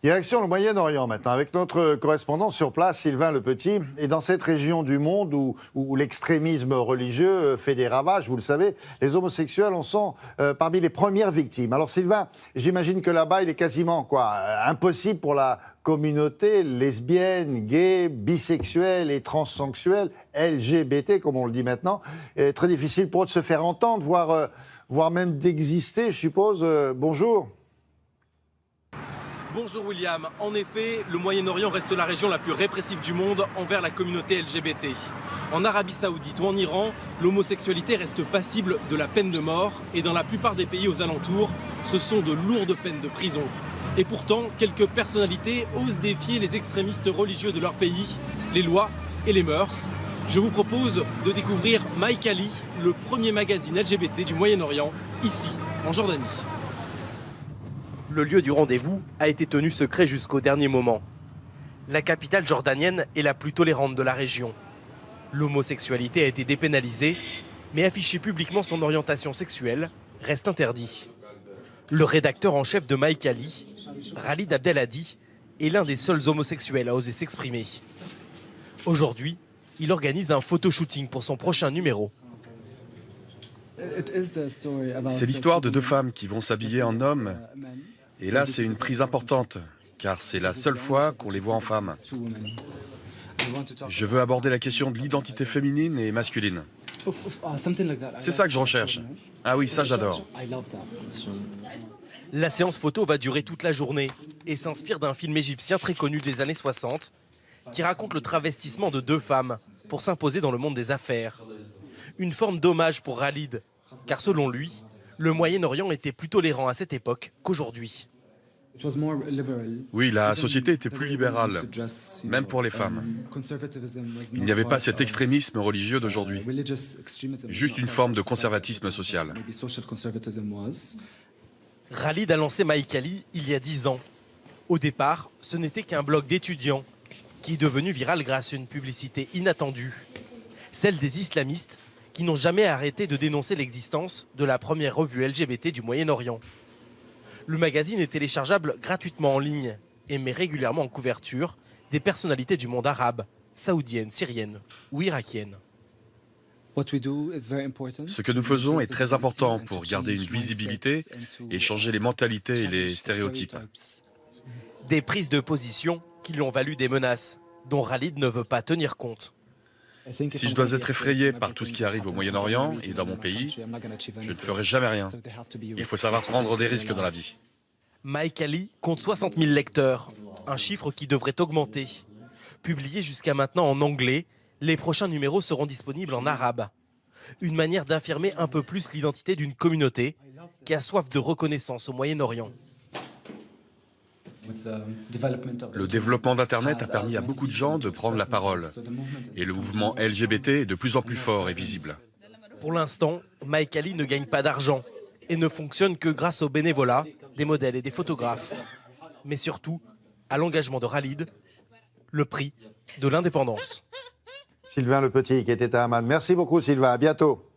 Direction le Moyen-Orient maintenant, avec notre correspondant sur place, Sylvain Le Petit. Et dans cette région du monde où l'extrémisme religieux fait des ravages, vous le savez, les homosexuels en sont parmi les premières victimes. Alors Sylvain, j'imagine que là-bas, il est quasiment impossible pour la communauté lesbienne, gay, bisexuelle et transsexuelle, LGBT comme on le dit maintenant, très difficile pour eux de se faire entendre, voire même d'exister, je suppose. Bonjour. Bonjour William, en effet, le Moyen-Orient reste la région la plus répressive du monde envers la communauté LGBT. En Arabie Saoudite ou en Iran, l'homosexualité reste passible de la peine de mort et dans la plupart des pays aux alentours, ce sont de lourdes peines de prison. Et pourtant, quelques personnalités osent défier les extrémistes religieux de leur pays, les lois et les mœurs. Je vous propose de découvrir Mike Ali, le premier magazine LGBT du Moyen-Orient, ici, en Jordanie. Le lieu du rendez-vous a été tenu secret jusqu'au dernier moment. La capitale jordanienne est la plus tolérante de la région. L'homosexualité a été dépénalisée, mais afficher publiquement son orientation sexuelle reste interdit. Le rédacteur en chef de Mike Ali, Khalid Abdelhadi, est l'un des seuls homosexuels à oser s'exprimer. Aujourd'hui, il organise un photoshooting pour son prochain numéro. C'est l'histoire de deux femmes qui vont s'habiller en hommes. Et là, c'est une prise importante, car c'est la seule fois qu'on les voit en femmes. Je veux aborder la question de l'identité féminine et masculine. C'est ça que je recherche. Ah oui, ça j'adore. La séance photo va durer toute la journée et s'inspire d'un film égyptien très connu des années 60 qui raconte le travestissement de deux femmes pour s'imposer dans le monde des affaires. Une forme d'hommage pour Khalid, car selon lui, le Moyen-Orient était plus tolérant à cette époque qu'aujourd'hui. Oui, la société était plus libérale, même pour les femmes. Il n'y avait pas cet extrémisme religieux d'aujourd'hui, juste une forme de conservatisme social. Khalid a lancé Mike Ali il y a 10 ans. Au départ, ce n'était qu'un blog d'étudiants qui est devenu viral grâce à une publicité inattendue, celle des islamistes qui n'ont jamais arrêté de dénoncer l'existence de la première revue LGBT du Moyen-Orient. Le magazine est téléchargeable gratuitement en ligne et met régulièrement en couverture des personnalités du monde arabe, saoudienne, syrienne ou irakienne. Ce que nous faisons est très important pour garder une visibilité et changer les mentalités et les stéréotypes. Des prises de position qui lui ont valu des menaces, dont Khalid ne veut pas tenir compte. Si je dois être effrayé par tout ce qui arrive au Moyen-Orient et dans mon pays, je ne ferai jamais rien. Il faut savoir prendre des risques dans la vie. Mike Ali compte 60 000 lecteurs, un chiffre qui devrait augmenter. Publié jusqu'à maintenant en anglais, les prochains numéros seront disponibles en arabe. Une manière d'affirmer un peu plus l'identité d'une communauté qui a soif de reconnaissance au Moyen-Orient. Le développement d'Internet a permis à beaucoup de gens de prendre la parole. Et le mouvement LGBT est de plus en plus fort et visible. Pour l'instant, Mike Ali ne gagne pas d'argent et ne fonctionne que grâce au bénévolat des modèles et des photographes. Mais surtout, à l'engagement de Khalid, le prix de l'indépendance. Sylvain Le Petit qui était à Amman. Merci beaucoup Sylvain, à bientôt.